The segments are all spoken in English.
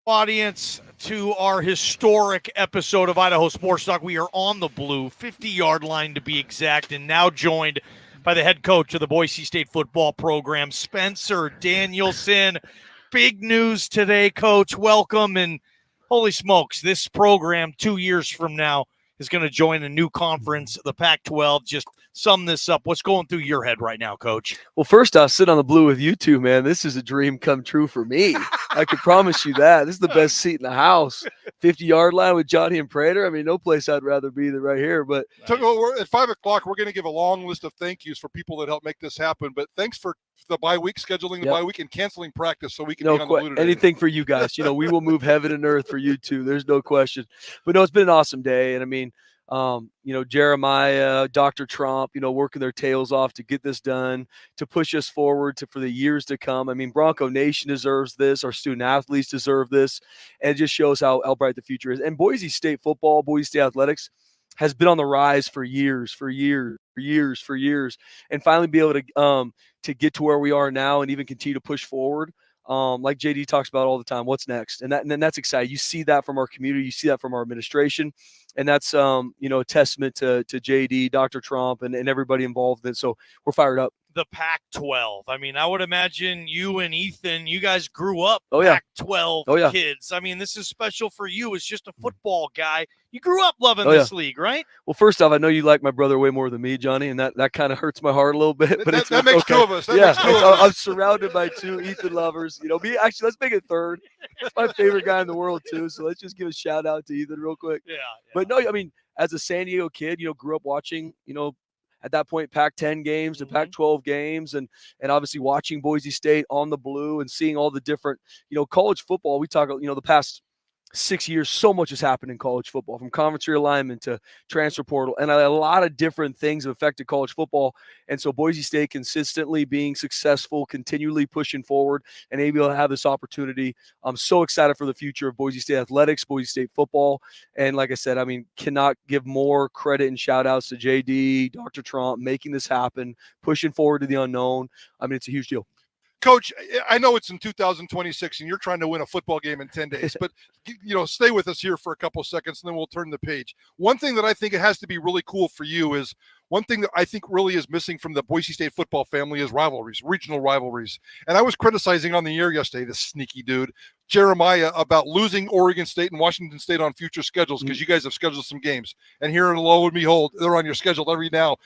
Audience to our historic episode of Idaho Sports Talk. We are on the blue, 50-yard line to be exact, and now joined by the head coach of the Boise State football program, Spencer Danielson. Big news today, Coach. Welcome, and holy smokes, this program 2 years from now is going to join a new conference, the Pac-12. Just sum this up. What's going through your head right now, Coach? Well, first off, sit on the blue with you two, man. This is a dream come true for me. I can promise you that. This is the best seat in the house. 50-yard line with Johnny and Prater. I mean, no place I'd rather be than right here. But at 5 o'clock, we're going to give a long list of thank yous for people that helped make this happen. But thanks for the bye week, scheduling the bye week, and canceling practice so we can be on the blue today. Anything for you guys. We will move heaven and earth for you two. There's no question. But no, it's been an awesome day. And I mean, Jeremiah, Dr. Trump, working their tails off to get this done, to push us forward for the years to come. I mean, Bronco Nation deserves this. Our student athletes deserve this. And it just shows how bright the future is. And Boise State football, Boise State athletics has been on the rise for years. And finally be able to get to where we are now and even continue to push forward. Like JD talks about all the time, what's next? And that's exciting. You see that from our community. You see that from our administration. And that's, a testament to JD, Dr. Trump, and everybody involved in it. So we're fired up. The Pac-12. I mean, I would imagine you and Ethan, you guys grew up yeah. Pac-12 kids. I mean, this is special for you as just a football guy. You grew up loving this league, right? Well, first off, I know you like my brother way more than me, Johnny, and that kind of hurts my heart a little bit. But that makes two of us. I'm surrounded by two Ethan lovers. Actually, let's make it third. That's my favorite guy in the world, too. So let's just give a shout out to Ethan real quick. Yeah. But no, I mean, as a San Diego kid, grew up watching, at that point, Pac-10 games to Pac-12 games, and obviously watching Boise State on the blue and seeing all the different, college football. We talk, the past 6 years, so much has happened in college football, from conference realignment to transfer portal, and a lot of different things have affected college football. And so Boise State consistently being successful, continually pushing forward, and able to have this opportunity. I'm so excited for the future of Boise State athletics, Boise State football. And like I said, I mean, cannot give more credit and shout outs to JD, Dr. Trump, making this happen, pushing forward to the unknown. I mean, it's a huge deal. Coach, I know it's in 2026 and you're trying to win a football game in 10 days, but stay with us here for a couple of seconds and then we'll turn the page. One thing that I think it has to be really cool for you is one thing that I think really is missing from the Boise State football family is rivalries, regional rivalries. And I was criticizing on the air yesterday, this sneaky dude, Jeremiah, about losing Oregon State and Washington State on future schedules because you guys have scheduled some games. And here, lo and behold, they're on your schedule every now.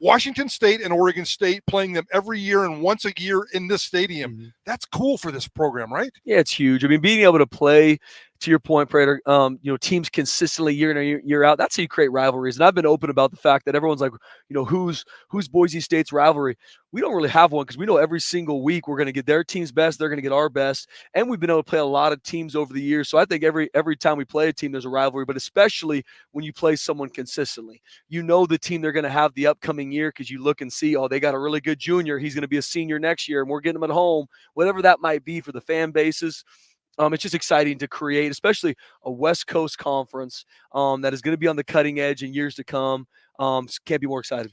Washington State and Oregon State playing them every year and once a year in this stadium. That's cool for this program, right? Yeah, it's huge. I mean, being able to play, to your point, Prater, teams consistently year in and year out, that's how you create rivalries. And I've been open about the fact that everyone's like, who's Boise State's rivalry? We don't really have one because we know every single week we're going to get their team's best, they're going to get our best. And we've been able to play a lot of teams over the years. So I think every time we play a team, there's a rivalry, but especially when you play someone consistently. The team they're going to have the upcoming year because you look and see, they got a really good junior. He's going to be a senior next year, and we're getting him at home, whatever that might be for the fan bases. It's just exciting to create, especially a West Coast conference that is going to be on the cutting edge in years to come. Can't be more excited.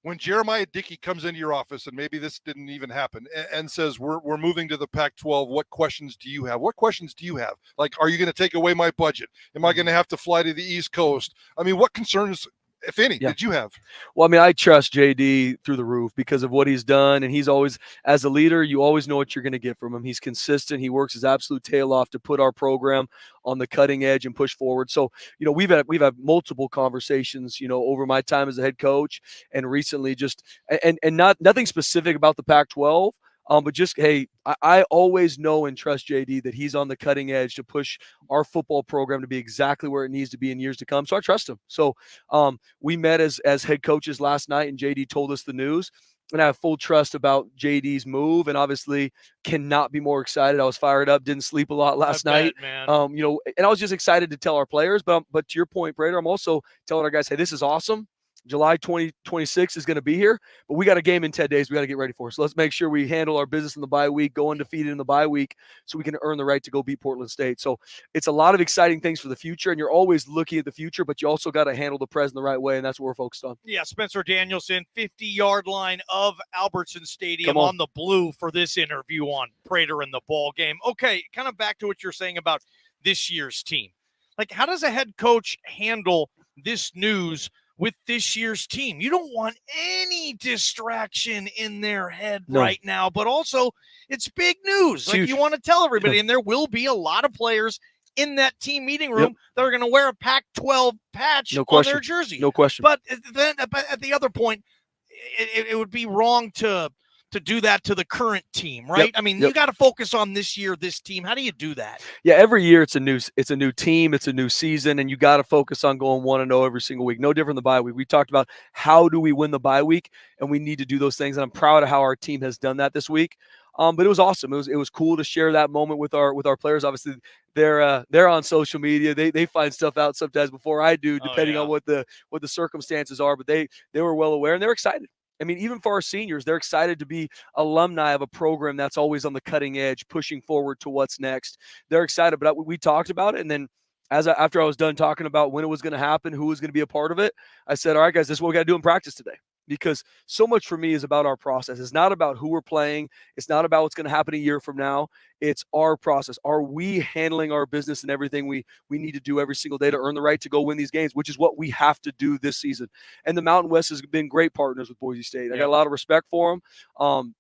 When Jeremiah Dickey comes into your office, and maybe this didn't even happen, and says, we're moving to the Pac-12, what questions do you have? What questions do you have? Like, are you going to take away my budget? Am I going to have to fly to the East Coast? I mean, what concerns, if any, did you have? Well, I mean, I trust JD through the roof because of what he's done. And he's always, as a leader, you always know what you're going to get from him. He's consistent. He works his absolute tail off to put our program on the cutting edge and push forward. So, we've had multiple conversations, over my time as a head coach and recently and nothing specific about the Pac-12. But just, hey, I always know and trust JD that he's on the cutting edge to push our football program to be exactly where it needs to be in years to come. So I trust him. So we met as head coaches last night, and JD told us the news. And I have full trust about JD's move, and obviously cannot be more excited. I was fired up, didn't sleep a lot last night. Man. And I was just excited to tell our players. But to your point, Prater, I'm also telling our guys, hey, this is awesome. July 2026 is going to be here, but we got a game in 10 days we got to get ready for. So let's make sure we handle our business in the bye week, go undefeated in the bye week, so we can earn the right to go beat Portland State. So it's a lot of exciting things for the future, and you're always looking at the future, but you also got to handle the present the right way, and that's what we're focused on. Yeah, Spencer Danielson, 50-yard line of Albertson Stadium Come on the blue for this interview on Prater and the Ball Game. Okay, kind of back to what you're saying about this year's team. Like, how does a head coach handle this news with this year's team? You don't want any distraction in their head right now, but also it's big news. Like, you want to tell everybody, and there will be a lot of players in that team meeting room that are going to wear a Pac-12 patch on their jersey. No question. But then at the other point, it would be wrong to do that to the current team, right? I mean, you got to focus on this year, this team. How do you do that? Yeah, every year it's a new team, it's a new season, and you got to focus on going 1-0 every single week. No different than the bye week. We talked about how do we win the bye week, and we need to do those things. And I'm proud of how our team has done that this week. But it was awesome. It was cool to share that moment with our players. Obviously, they're on social media. They find stuff out sometimes before I do, depending on what the circumstances are. But they were well aware, and they're excited. I mean, even for our seniors, they're excited to be alumni of a program that's always on the cutting edge, pushing forward to what's next. They're excited. But we talked about it, and then after I was done talking about when it was going to happen, who was going to be a part of it, I said, all right, guys, this is what we got to do in practice today. Because so much for me is about our process. It's not about who we're playing. It's not about what's going to happen a year from now. It's our process. Are we handling our business and everything we need to do every single day to earn the right to go win these games, which is what we have to do this season. And the Mountain West has been great partners with Boise State. I got a lot of respect for them.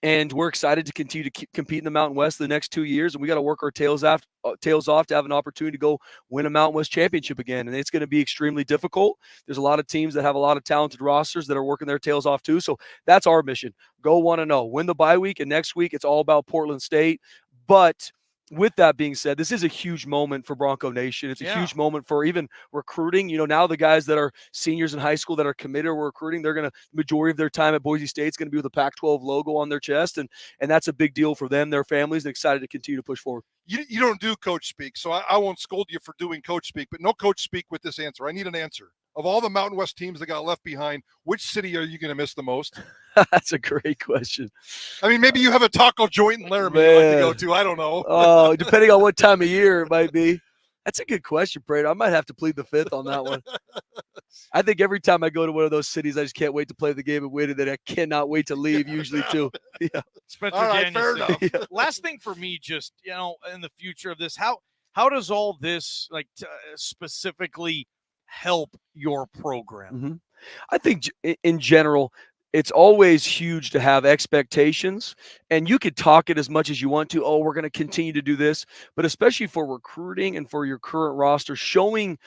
And we're excited to continue to compete in the Mountain West the next 2 years. And we got to work our tails off to have an opportunity to go win a Mountain West championship again. And it's going to be extremely difficult. There's a lot of teams that have a lot of talented rosters that are working their tails off too. So that's our mission. Go 1-0, win the bye week. And next week, it's all about Portland State. But with that being said, this is a huge moment for Bronco Nation. It's a huge moment for even recruiting. You know, now the guys that are seniors in high school that are committed or recruiting, they're going to, majority of their time at Boise State is going to be with the Pac-12 logo on their chest. And that's a big deal for them, their families, and excited to continue to push forward. You don't do coach speak, so I won't scold you for doing coach speak, but no coach speak with this answer. I need an answer. Of all the Mountain West teams that got left behind, which city are you going to miss the most? That's a great question. I mean, maybe you have a taco joint in Laramie you'd like to go to. I don't know. Oh, depending on what time of year it might be. That's a good question, Prater. I might have to plead the fifth on that one. I think every time I go to one of those cities, I just can't wait to play the game and win it. And I cannot wait to leave usually too. Yeah. Spencer Danielson. Fair enough. Last thing for me, just, you know, in the future of this, how does all this specifically help your program? Mm-hmm. I think in general, it's always huge to have expectations, and you could talk it as much as you want to. Oh, we're going to continue to do this, but especially for recruiting and for your current roster, showing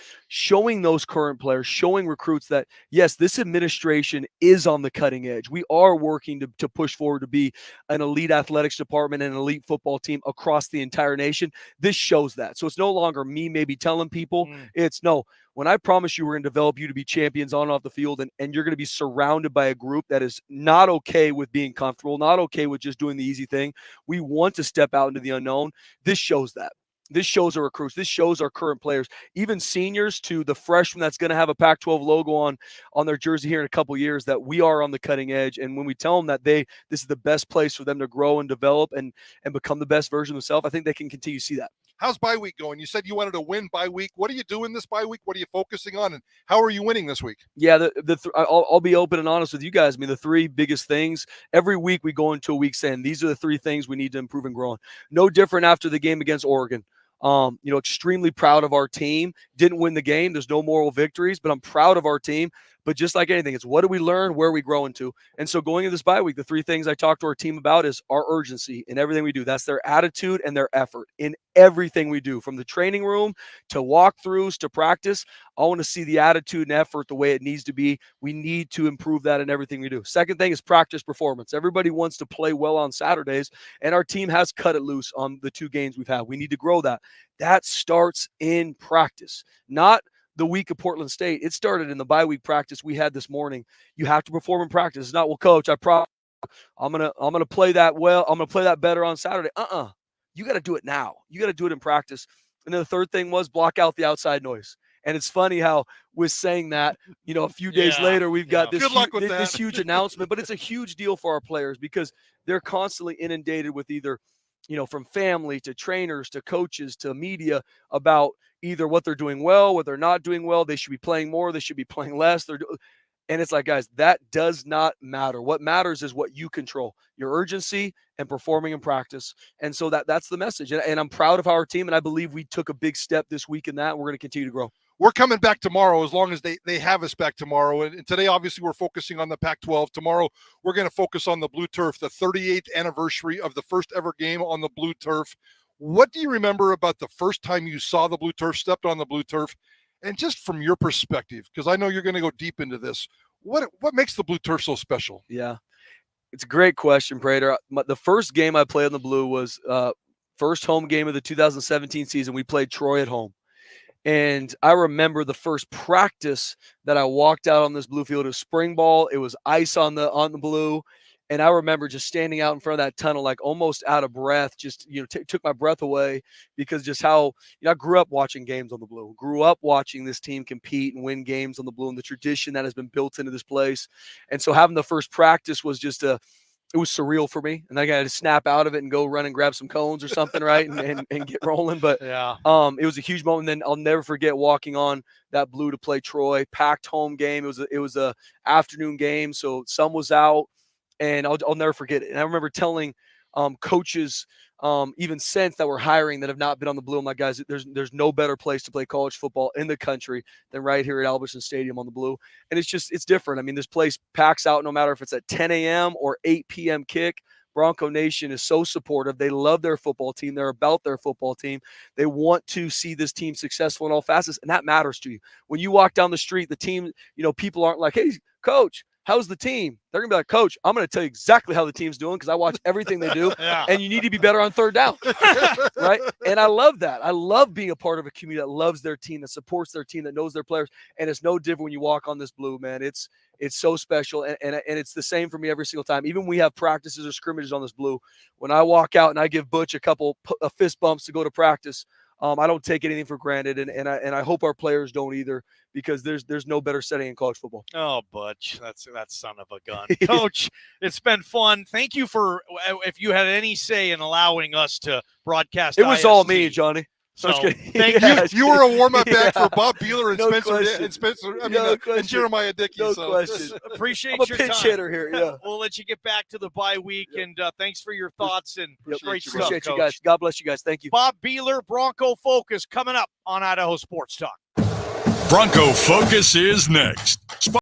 those current players, showing recruits that yes, this administration is on the cutting edge. We are working to push forward to be an elite athletics department and an elite football team across the entire nation. This shows that. So it's no longer me maybe telling people. It's no. When I promise you we're going to develop you to be champions on and off the field, and you're going to be surrounded by a group that is not okay with being comfortable, not okay with just doing the easy thing. We want to step out into the unknown. This shows that. This shows our recruits. This shows our current players, even seniors to the freshman that's going to have a Pac-12 logo on their jersey here in a couple of years, that we are on the cutting edge. And when we tell them that this is the best place for them to grow and develop and become the best version of themselves, I think they can continue to see that. How's bye week going? You said you wanted to win bye week. What are you doing this bye week? What are you focusing on? And how are you winning this week? Yeah, I'll be open and honest with you guys. I mean, the three biggest things, every week we go into a week's end. These are the three things we need to improve and grow on. No different after the game against Oregon. Extremely proud of our team. Didn't win the game. There's no moral victories, but I'm proud of our team. But just like anything, it's what do we learn? Where are we growing to? And so going into this bye week, the three things I talk to our team about is our urgency in everything we do. That's their attitude and their effort in everything we do, from the training room to walkthroughs to practice. I want to see the attitude and effort the way it needs to be. We need to improve that in everything we do. Second thing is practice performance. Everybody wants to play well on Saturdays, and our team has cut it loose on the two games we've had. We need to grow that. That starts in practice, not the week of Portland State. It started in the bye week practice we had this morning. You have to perform in practice. It's not, well, coach, I'm gonna play that well. I'm gonna play that better on Saturday. You got to do it now. You got to do it in practice. And then the third thing was block out the outside noise. And it's funny how with saying that, a few days later, we've got this, Good luck with this that. huge announcement, but it's a huge deal for our players because they're constantly inundated with either, from family to trainers to coaches to media about either what they're doing well, what they're not doing well. They should be playing more. They should be playing less. And it's like, guys, that does not matter. What matters is what you control, your urgency and performing in practice. And so that's the message. And I'm proud of our team, and I believe we took a big step this week in that, and we're going to continue to grow. We're coming back tomorrow as long as they have us back tomorrow. And today, obviously, we're focusing on the Pac-12. Tomorrow, we're going to focus on the blue turf, the 38th anniversary of the first ever game on the blue turf. What do you remember about the first time you saw the blue turf, stepped on the blue turf? And just from your perspective, because I know you're going to go deep into this, what makes the blue turf so special? Yeah, it's a great question, Prater. The first game I played on the blue was first home game of the 2017 season. We played Troy at home. And I remember the first practice that I walked out on this blue field. It was spring ball. It was ice on the blue. And I remember just standing out in front of that tunnel, like almost out of breath, just, took my breath away because just how, I grew up watching games on the blue, grew up watching this team compete and win games on the blue and the tradition that has been built into this place. And so having the first practice was just it was surreal for me. And I got to snap out of it and go run and grab some cones or something, right? And get rolling. But it was a huge moment. And then I'll never forget walking on that blue to play Troy, packed home game. It was a afternoon game. So sun was out. And I'll never forget it. And I remember telling coaches, even since that we're hiring that have not been on the blue, I'm like, guys, there's no better place to play college football in the country than right here at Albertson Stadium on the blue. And it's different. I mean, this place packs out no matter if it's at 10 a.m. or 8 p.m. kick. Bronco Nation is so supportive. They love their football team. They're about their football team. They want to see this team successful in all facets, and that matters to you. When you walk down the street, the team, people aren't like, hey, coach, how's the team? They're going to be like, coach, I'm going to tell you exactly how the team's doing because I watch everything they do, and you need to be better on third down, right? And I love that. I love being a part of a community that loves their team, that supports their team, that knows their players, and it's no different when you walk on this blue, man. It's so special, and it's the same for me every single time. Even when we have practices or scrimmages on this blue, when I walk out and I give Butch a couple of fist bumps to go to practice, I don't take anything for granted, and I hope our players don't either, because there's no better setting in college football. Oh, Butch, that's that son of a gun. Coach, it's been fun. Thank you for, if you had any say in allowing us to broadcast. It was all me, Johnny. So thank you. You were a warm-up act for Bob Beeler and and Jeremiah Dickey. No question. Appreciate I'm a your pinch time. hitter here. Yeah. We'll let you get back to the bye week, and thanks for your thoughts and great stuff, Appreciate you Coach. guys. God bless you guys. Thank you. Bob Beeler, Bronco Focus, coming up on Idaho Sports Talk. Bronco Focus is next.